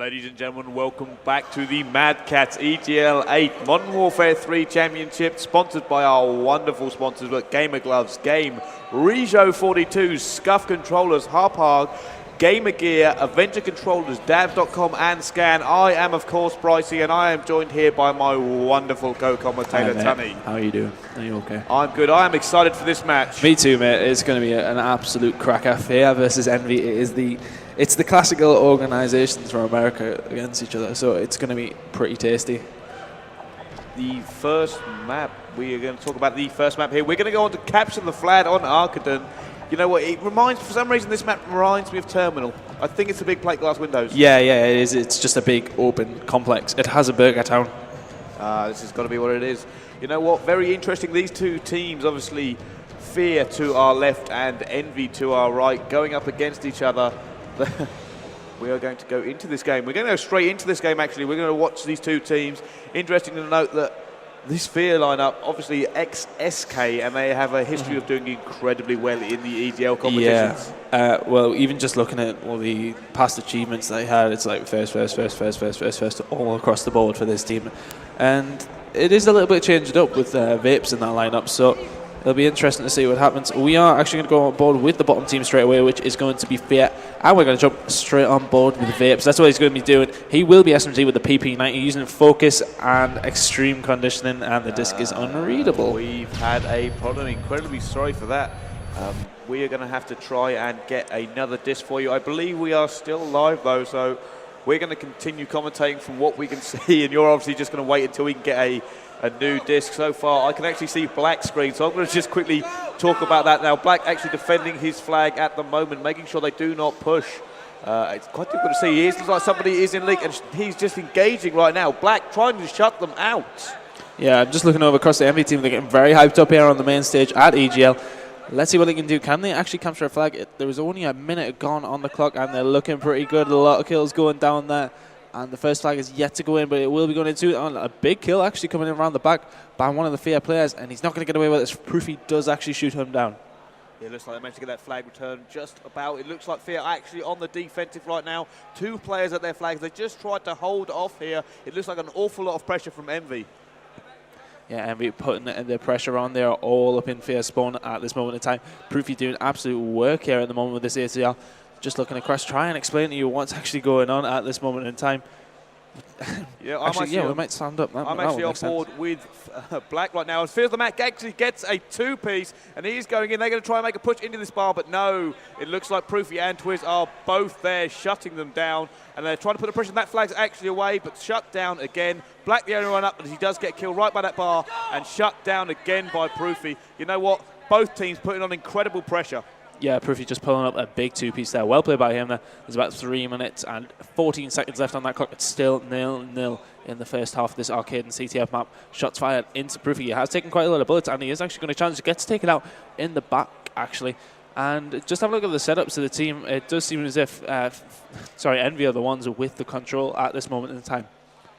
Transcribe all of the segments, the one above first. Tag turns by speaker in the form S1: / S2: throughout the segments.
S1: Ladies and gentlemen, welcome back to the Madcatz EGL8 Modern Warfare 3 Championship, sponsored by our wonderful sponsors at Gamer Gloves, Game, Rejo 42, Scuff Controllers, Harpag, Gamer Gear, Avenger Controllers, Dabs.com, and Scan. I am, of course, Brycey, and I am joined here by my wonderful co-commentator, Tunny.
S2: How are you doing? Are you okay?
S1: I'm good. I am excited for this match.
S2: Me too, mate. It's going to be an absolute cracker. FeaR versus EnVy. It's the classical organizations from America against each other, so it's going to be pretty tasty.
S1: The first map, we are going to talk about the first map here. We're going to go on to capture the flag on Arcaden. You know what, for some reason this map reminds me of Terminal. I think it's the big plate glass windows.
S2: Yeah, it is. It's just a big open complex. It has a burger town.
S1: This has got to be what it is. You know what, very interesting. These two teams, obviously, FeaR to our left and EnVy to our right, going up against each other. We are going to go into this game. We're going to go straight into this game, actually. We're going to watch these two teams. Interesting to note that this FeaR lineup, obviously ex-SK, and they have a history of doing incredibly well in the EGL competitions.
S2: Yeah. Well, even just looking at all the past achievements they had, it's like first, all across the board for this team. And it is a little bit changed up with Vapes in that lineup, so it'll be interesting to see what happens. We are actually going to go on board with the bottom team straight away, which is going to be FeaR, and we're going to jump straight on board with Vapes. That's what he's going to be doing. He will be SMG with the PP90, using focus and extreme conditioning, and the disc is unreadable.
S1: We've had a problem. Incredibly sorry for that. We are going to have to try and get another disc for you. I believe we are still live, though, so we're going to continue commentating from what we can see, and you're obviously just going to wait until we can get a new disc. So far, I can actually see Black screen, so I'm going to just quickly talk about that now. Black actually defending his flag at the moment, making sure they do not push. It's quite difficult to see. He looks like somebody is in leak, and he's just engaging right now. Black trying to shut them out.
S2: Yeah, I'm just looking over across the EnVy team. They're getting very hyped up here on the main stage at EGL. Let's see what they can do. Can they actually capture a flag? There was only a minute gone on the clock, and they're looking pretty good. A lot of kills going down there. And the first flag is yet to go in, but it will be going into a big kill actually coming in around the back by one of the FeaR players, and he's not going to get away with this. Proofy does actually shoot him down.
S1: Yeah, it looks like they managed to get that flag return just about. It looks like FeaR actually on the defensive right now. Two players at their flags. They just tried to hold off here. It looks like an awful lot of pressure from EnVy.
S2: Yeah, EnVy putting the pressure on. They are all up in FeaR's spawn at this moment in time. Proofy doing absolute work here at the moment with this ACL. Just looking across, try and explain to you what's actually going on at this moment in time.
S1: Yeah,
S2: we might stand up.
S1: I'm actually on board with Black right now. And feels the Mac actually gets a two-piece, and he's going in. They're going to try and make a push into this bar, but no. It looks like Proofy and Twiz are both there, shutting them down, and they're trying to put the pressure. That flag's actually away, but shut down again. Black the only one up, but he does get killed right by that bar, and shut down again by Proofy. You know what? Both teams putting on incredible pressure.
S2: Yeah, Proofy just pulling up a big two-piece there. Well played by him there. There's about 3 minutes and 14 seconds left on that clock. It's still 0-0 in the first half of this arcade and CTF map. Shots fired into Proofy. He has taken quite a lot of bullets, and he is actually going to get to take it out in the back, actually. And just have a look at the setups of the team. It does seem as if, EnVy are the ones with the control at this moment in time.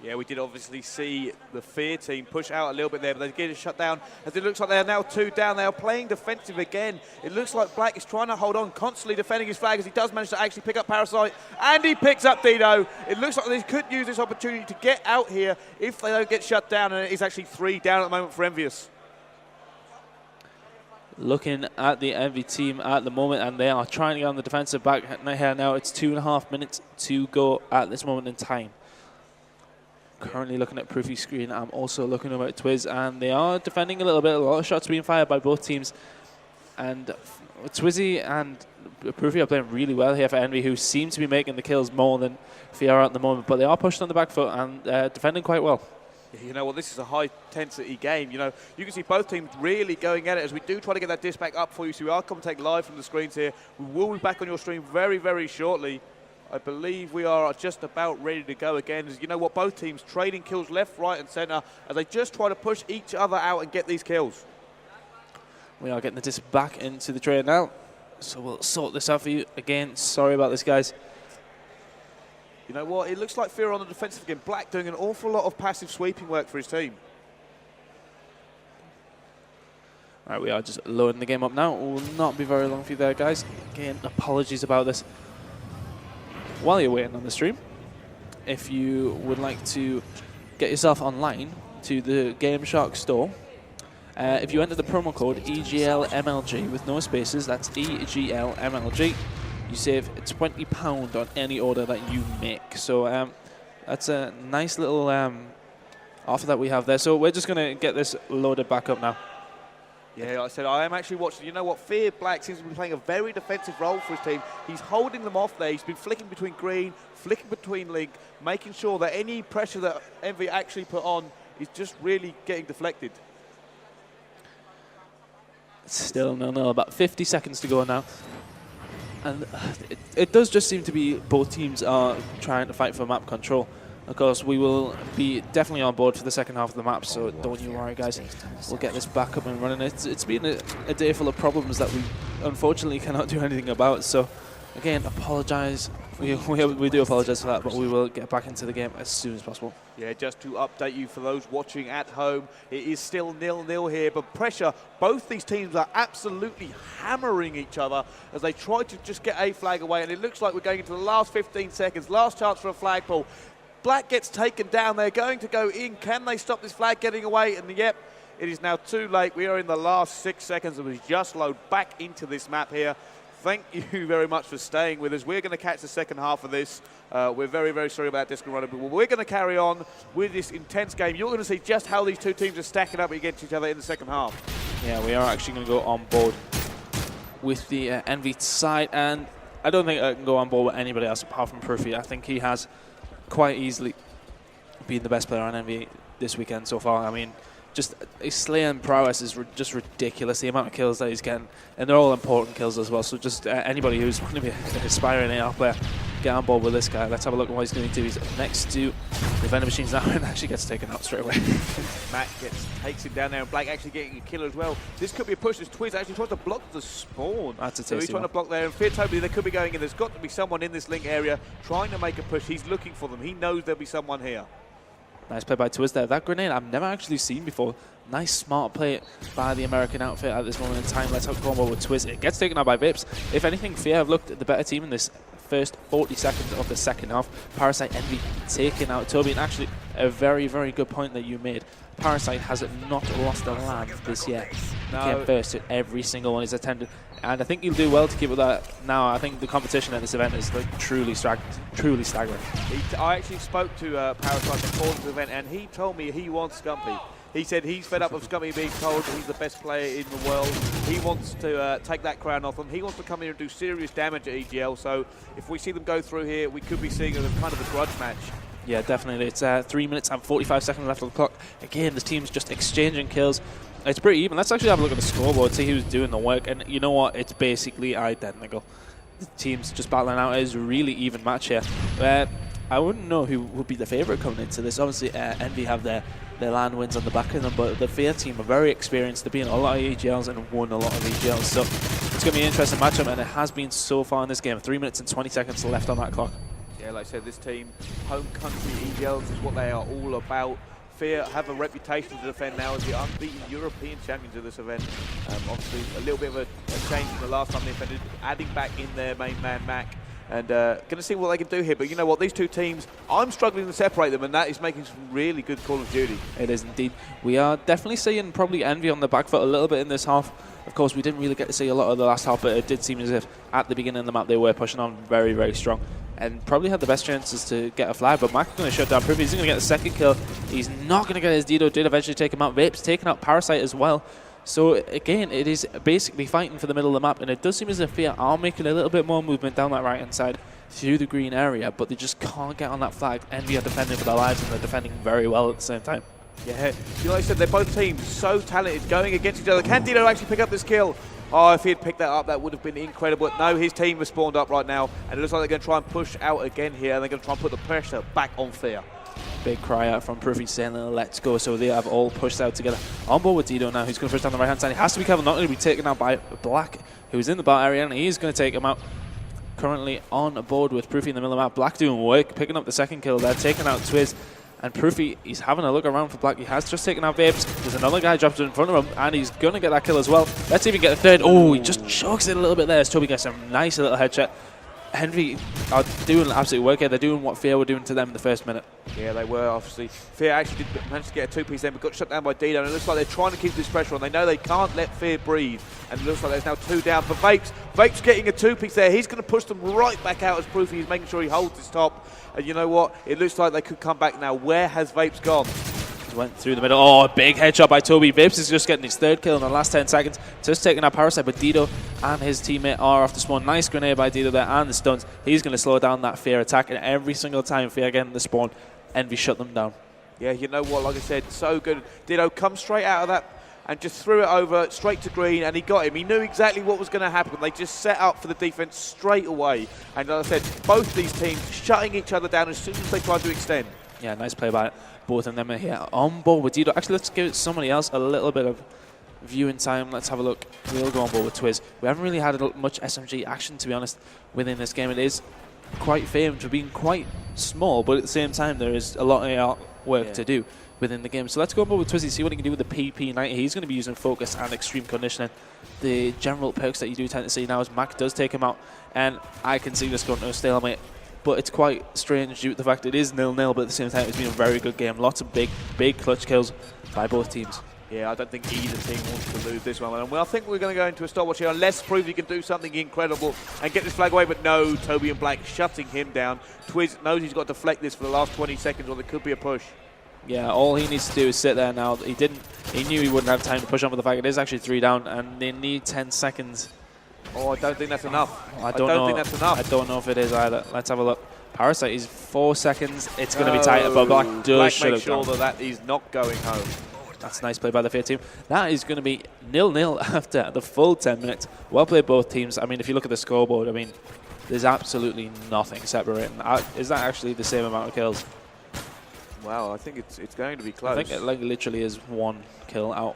S1: Yeah, we did obviously see the FeaR team push out a little bit there, but they get it shut down as it looks like they are now 2 down. They are playing defensive again. It looks like Black is trying to hold on, constantly defending his flag as he does manage to actually pick up Parasite, and he picks up Dino. It looks like they could use this opportunity to get out here if they don't get shut down, and it is actually 3 down at the moment for EnVyUs.
S2: Looking at the EnVy team at the moment, and they are trying to get on the defensive back here now. It's 2.5 minutes to go at this moment in time. Currently looking at Proofy's screen. I'm also looking over at Twiz, and they are defending a little bit. A lot of shots being fired by both teams, and Twizzy and Proofy are playing really well here for EnVy, who seem to be making the kills more than FeaR at the moment, but they are pushed on the back foot and defending quite well.
S1: You know, well, this is a high-intensity game. You know, you can see both teams really going at it as we do try to get that disc back up for you. So we are commentating live from the screens here. We will be back on your stream very, very shortly. I believe we are just about ready to go again. You know what, both teams trading kills left, right and centre as they just try to push each other out and get these kills.
S2: We are getting the disc back into the tray now, so we'll sort this out for you. Again, sorry about this, guys.
S1: You know what, it looks like FeaR on the defensive again. Black doing an awful lot of passive sweeping work for his team.
S2: All right, we are just loading the game up now. It will not be very long for you there, guys. Again, apologies about this. While you're waiting on the stream, if you would like to get yourself online to the Game Shark store, if you enter the promo code EGLMLG with no spaces, that's EGLMLG, you save £20 on any order that you make. So that's a nice little offer that we have there. So we're just going to get this loaded back up now.
S1: Yeah, like I said, I am actually watching. You know what? FeaR Black seems to be playing a very defensive role for his team. He's holding them off there. He's been flicking between green, flicking between link, making sure that any pressure that EnVy actually put on is just really getting deflected.
S2: Still 0-0, about 50 seconds to go now. And it does just seem to be both teams are trying to fight for map control. Of course, we will be definitely on board for the second half of the map, so don't you worry, guys. We'll get this back up and running. It's been a day full of problems that we unfortunately cannot do anything about. So, again, apologise. We do apologise for that, but we will get back into the game as soon as possible.
S1: Yeah, just to update you for those watching at home, it is still 0-0 here, but pressure, both these teams are absolutely hammering each other as they try to just get a flag away, and it looks like we're going into the last 15 seconds, last chance for a flagpole. Black gets taken down. They're going to go in. Can they stop this flag getting away? And yep, it is now too late. We are in the last 6 seconds and we just load back into this map here. Thank you very much for staying with us. We're going to catch the second half of this. We're very, very sorry about Disc and Runner, but we're going to carry on with this intense game. You're going to see just how these two teams are stacking up against each other in the second half.
S2: Yeah, we are actually going to go on board with the EnVy side, and I don't think I can go on board with anybody else apart from Proofy. I think he has quite easily being the best player on EnVy this weekend so far. I mean, just his slaying prowess is just ridiculous, the amount of kills that he's getting, and they're all important kills as well. So just anybody who's want to be an aspiring AR player, get on board with this guy. Let's have a look at what he's going to do. He's next to the vendor machines now and actually gets taken out straight away.
S1: Matt takes him down there, and Black actually getting a kill as well. This could be a push as Twiz actually tries to block the spawn.
S2: That's a
S1: so he's trying to block there, and FeaR totally, they could be going in. There's got to be someone in this link area trying to make a push. He's looking for them. He knows there'll be someone here.
S2: Nice play by Twiz there. That grenade I've never actually seen before. Nice smart play by the American outfit at this moment in time. Let's go on with Twiz. It gets taken out by Vips. If anything, FeaR have looked at the better team in this first 40 seconds of the second half. Parasite EnVy taking out Toby, and actually a very, very good point that you made. Parasite has not lost a land this year. He came first at every single one he's attended, and I think he'll do well to keep with that. Now, I think the competition at this event is like truly staggering.
S1: I actually spoke to Parasite before this event, and he told me he wants Scumpy. He said he's fed up of Scumpy being told he's the best player in the world. He wants to take that crown off him. He wants to come here and do serious damage at EGL. So if we see them go through here, we could be seeing a kind of a grudge match.
S2: Yeah, definitely. It's 3 minutes and 45 seconds left on the clock. Again, the team's just exchanging kills. It's pretty even. Let's actually have a look at the scoreboard, see who's doing the work. And you know what? It's basically identical. The team's just battling out. It's a really even match here. I wouldn't know who would be the favourite coming into this. Obviously, EnVy have their land wins on the back of them, but the FeaR team are very experienced. They've been in a lot of EGLs and won a lot of EGLs. So it's going to be an interesting matchup, and it has been so far in this game. 3 minutes and 20 seconds left on that clock.
S1: Yeah, like I said, this team, home country EGLs is what they are all about. FeaR have a reputation to defend now as the unbeaten European champions of this event. Obviously, a little bit of a change from the last time they defended, adding back in their main man, Mac. And going to see what they can do here. But you know what? These two teams, I'm struggling to separate them, and that is making some really good Call of Duty.
S2: It is indeed. We are definitely seeing probably EnVy on the back foot a little bit in this half. Of course, we didn't really get to see a lot of the last half, but it did seem as if at the beginning of the map they were pushing on very, very strong and probably had the best chances to get a flag. But Mac is going to shut down Proofy. He's going to get the second kill. He's not going to get his Dido. Did eventually take him out. Vape's taking out Parasite as well. So again, it is basically fighting for the middle of the map, and it does seem as if FeaR are making a little bit more movement down that right-hand side through the green area, but they just can't get on that flag. EnVy are defending for their lives, and they're defending very well at the same time.
S1: Yeah, you know, like I said, they're both teams so talented going against each other. Can Dido actually pick up this kill? Oh, if he had picked that up, that would have been incredible. No, his team has spawned up right now, and it looks like they're going to try and push out again here, and they're going to try and put the pressure back on FeaR.
S2: Big cry out from Proofy saying, let's go. So they have all pushed out together. On board with Dido now, who's going to push down the right-hand side. He has to be careful not to be taken out by Black, who's in the bar area, and he's going to take him out. Currently on board with Proofy in the middle of the map. Black doing work, picking up the second kill there, taking out Twiz. And Proofy, he's having a look around for Black. He has just taken out Vapes. There's another guy dropped in front of him, and he's going to get that kill as well. Let's even get a third. Oh, he just chokes it a little bit there as Toby gets a nice little headshot. EnVy are doing absolute work here. They're doing what FeaR were doing to them in the first minute.
S1: Yeah, they were, obviously. FeaR actually did manage to get a two-piece then, but got shut down by Dino, and it looks like they're trying to keep this pressure on. They know they can't let FeaR breathe, and it looks like there's now 2 down for Vapes. Vapes getting a two-piece there. He's going to push them right back out as Proofy. He's making sure he holds his top. And you know what? It looks like they could come back now. Where has Vapes gone?
S2: Went through the middle. Oh, a big headshot by Toby. Vapes is just getting his 3rd kill in the last 10 seconds. Just taking out Parasite, but Dido and his teammate are off the spawn. Nice grenade by Dido there and the stuns. He's going to slow down that FeaR attack, and every single time FeaR get in the spawn, EnVy shut them down. Yeah, you know what? Like I said, so good. Dido come straight out of that and just threw it over straight to green, and he got him. He knew exactly what was going to happen. They just set up for the defense straight away. And like I said, both these teams shutting each other down as soon as they tried to extend. Yeah, nice play by both of them are here on board with Dido. Actually, let's give somebody else a little bit of viewing time. Let's have a look. We'll go on board with Twiz. We haven't really had much SMG action, to be honest, within this game. It is quite famed for being quite small, but at the same time, there is a lot of work to do within the game. So let's go on board with Twizzy, see what he can do with the PP90. He's going to be using focus and extreme conditioning. The general perks that you do tend to see now is Mac does take him out, and I can see this going to a stalemate. But it's quite strange due to the fact it is 0-0, but at the same time, it's been a very good game. Lots of big clutch kills by both teams. Yeah, I don't think either team wants to lose this one. And I think we're going to go into a stopwatch here, unless Proofy can do something incredible and get this flag away. But no, Toby and Black shutting him down. Twiz knows he's got to deflect this for the last 20 seconds, or there could be a push. Yeah, all he needs to do is sit there now. He knew he wouldn't have time to push on with the fact it is actually 3 down, and they need 10 seconds. Oh, I don't think that's enough. I don't think that's enough. I don't know if it is either. Let's have a look. Parasite is 4 seconds. It's going to be tight, but Black does shut it down. That is not going home. That's a nice play by the FeaR team. That is going to be 0-0 after the full 10 minutes. Well played, both teams. I mean, if you look at the scoreboard, I mean, there's absolutely nothing separating. Is that actually the same amount of kills? Wow, I think it's going to be close. I think it literally is 1 kill out.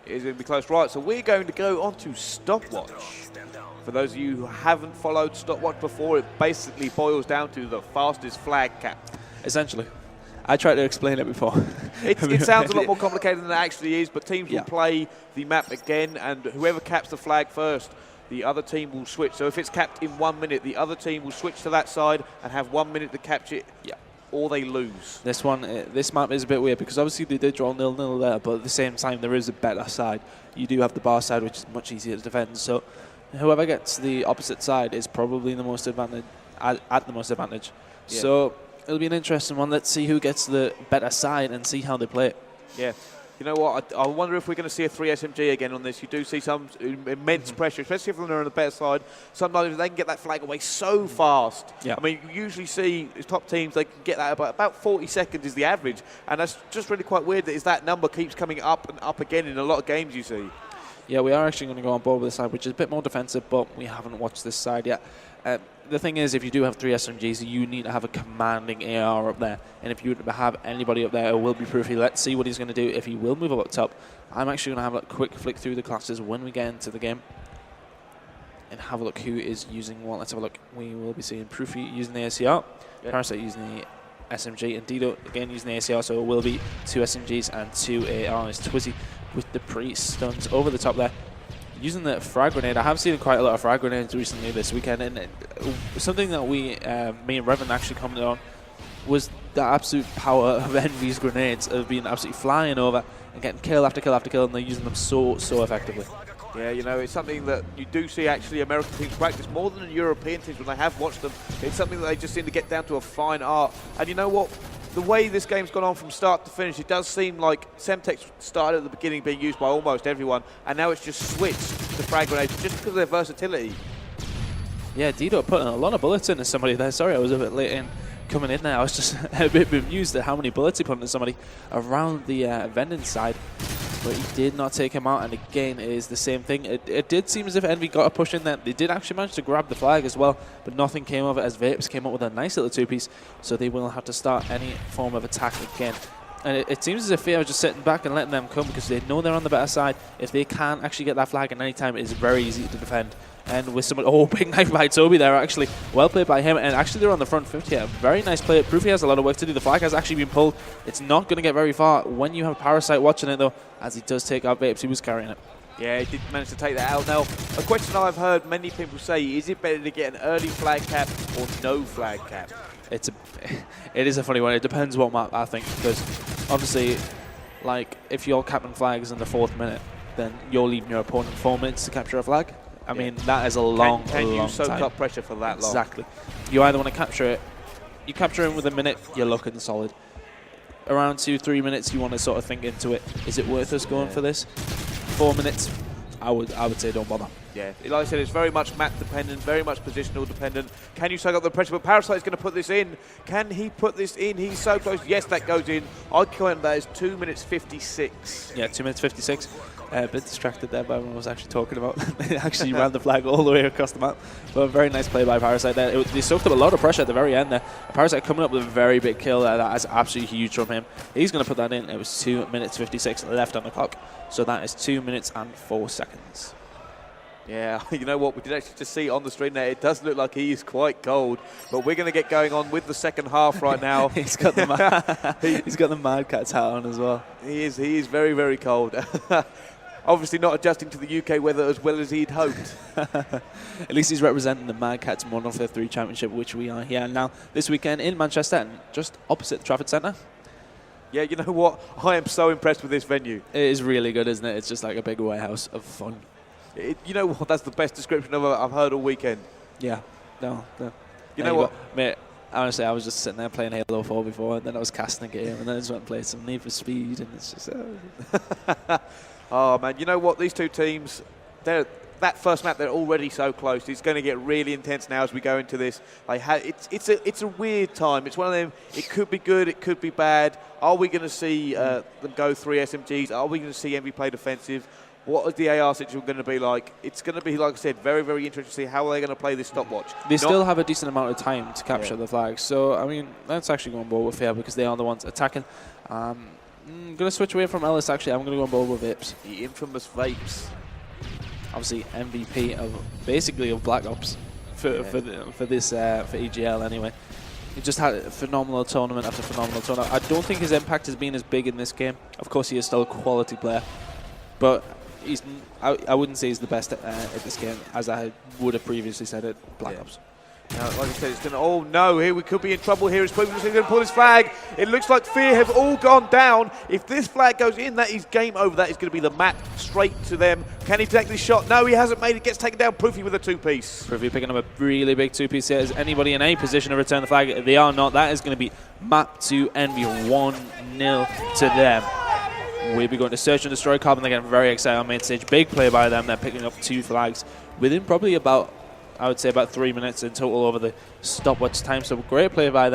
S2: It is going to be close. Right, so we're going to go on to Stopwatch. For those of you who haven't followed Stopwatch before, it basically boils down to the fastest flag cap. Essentially. I tried to explain it before. It sounds a lot more complicated than it actually is, but teams will play the map again, and whoever caps the flag first, the other team will switch. So if it's capped in 1 minute, the other team will switch to that side and have 1 minute to capture it. Yeah. Or they lose. This map is a bit weird because obviously they did draw 0-0 there, but at the same time there is a better side. You do have the bar side, which is much easier to defend. So whoever gets the opposite side is probably the most advantage at the most advantage. Yeah. So it'll be an interesting one. Let's see who gets the better side and see how they play it. Yeah. You know what? I wonder if we're going to see a 3 SMG again on this. You do see some immense pressure, especially if they're on the better side. Sometimes they can get that flag away so fast. Yeah. I mean, you usually see top teams, they can get that about 40 seconds is the average. And that's just really quite weird that number keeps coming up and up again in a lot of games you see. Yeah, we are actually going to go on board with this side, which is a bit more defensive, but we haven't watched this side yet. The thing is, if you do have 3 SMGs, you need to have a commanding AR up there. And if you have anybody up there, it will be Proofy. Let's see what he's going to do if he will move up top. I'm actually going to have a quick flick through the classes when we get into the game and have a look who is using what. Let's have a look. We will be seeing Proofy using the ACR, Parasite using the SMG, and Dido again using the ACR. So it will be 2 SMGs and 2 ARs. Twizzy with the pre-stuns over the top there. Using the frag grenade, I have seen quite a lot of frag grenades recently this weekend, and something that me and Revan actually commented on was the absolute power of EnVy's grenades of being absolutely flying over and getting kill after kill after kill, and they're using them so effectively. Yeah, you know, it's something that you do see actually American teams practice more than European teams when they have watched them. It's something that they just seem to get down to a fine art. And you know what? The way this game's gone on from start to finish, it does seem like Semtex started at the beginning being used by almost everyone, and now it's just switched to frag grenades just because of their versatility. Yeah, Dido putting a lot of bullets into somebody there. Sorry, I was a bit late in coming in there. I was just a bit bemused at how many bullets he put into somebody around the vending side. But he did not take him out, and again, it is the same thing. It did seem as if EnVy got a push in there. They did actually manage to grab the flag as well, but nothing came of it as Vapes came up with a nice little 2-piece, so they will have to start any form of attack again. And it seems as if FeaR are just sitting back and letting them come because they know they're on the better side. If they can't actually get that flag at any time, it is very easy to defend. And with someone, big knife by Toby there, actually. Well played by him, and actually they're on the front 50 here. Very nice play. Proofy has a lot of work to do. The flag has actually been pulled. It's not going to get very far when you have Parasite watching it, though, as he does take out Vapes. He was carrying it.
S1: Yeah, he did manage to take that out. Now, a question I've heard many people say, is it better to get an early flag cap or no flag cap?
S2: It is a funny one. It depends what map, I think, because obviously, like, if you're capping flags in the 4th minute, then you're leaving your opponent 4 minutes to capture a flag. I mean, that is a long time.
S1: Can you soak up pressure for that long?
S2: Exactly. You either want to capture it, you capture it with a minute, you're looking solid. Around 2-3 minutes, you want to sort of think into it. Is it worth us going for this? 4 minutes, I would say don't bother.
S1: Yeah, like I said, it's very much map dependent, very much positional dependent. Can you soak up the pressure? But Parasite's going to put this in. Can he put this in? He's so close. Yes, that goes in. I count that as 2 minutes 56.
S2: Yeah, 2 minutes 56. A bit distracted there by what I was actually talking about. They actually ran the flag all the way across the map. But a very nice play by Parasite there. They soaked up a lot of pressure at the very end there. Parasite coming up with a very big kill there. That is absolutely huge from him. He's going to put that in. It was 2 minutes 56 left on the clock. So that is 2 minutes and 4 seconds.
S1: Yeah, you know what? We did actually just see on the screen there. It does look like he is quite cold. But we're going to get going on with the second half right now.
S2: He's got the Madcatz hat on as well.
S1: He is very, very cold. Obviously not adjusting to the UK weather as well as he'd hoped.
S2: At least he's representing the Madcatz MW3 Championship, which we are here now this weekend in Manchester, and just opposite the Trafford Centre.
S1: Yeah, you know what? I am so impressed with this venue.
S2: It is really good, isn't it? It's just like a big warehouse of fun.
S1: You know what? That's the best description I've heard all weekend.
S2: Yeah. No.
S1: You know what?
S2: Mate, honestly, I was just sitting there playing Halo 4 before, and then I was casting a game, and then I just went and played some Need for Speed, and it's just...
S1: Oh, man, you know what? These two teams, that first map, they're already so close. It's going to get really intense now as we go into this. It's a weird time. It's one of them, it could be good, it could be bad. Are we going to see them go 3 SMGs? Are we going to see EnVy play defensive? What is the AR situation going to be like? It's going to be, like I said, very, very interesting to see how are they going to play this stopwatch.
S2: They still have a decent amount of time to capture the flags. So, I mean, that's actually going bold with FeaR because they are the ones attacking. I'm going to switch away from Ellis, actually. I'm going to go on bold with Vips.
S1: The infamous Vapes.
S2: Obviously, MVP of basically of Black Ops for EGL anyway. He just had a phenomenal tournament after phenomenal tournament. I don't think his impact has been as big in this game. Of course, he is still a quality player. But I wouldn't say he's the best at this game, as I would have previously said at Black Ops.
S1: Now, like I said, it's going to... Oh, no, here we could be in trouble here. It's probably going to pull his flag. It looks like FeaR have all gone down. If this flag goes in, that is game over. That is going to be the map straight to them. Can he take this shot? No, he hasn't made it. Gets taken down. Proofy with a 2-piece.
S2: Proofy picking up a really big 2-piece here. Is anybody in any position to return the flag? They are not. That is going to be mapped to EnVy 1-0 to them. We'll be going to search and destroy Carbon. They're getting very excited on main stage. Big play by them. They're picking up 2 flags within probably about, I would say, about 3 minutes in total over the stopwatch time. So great play by them.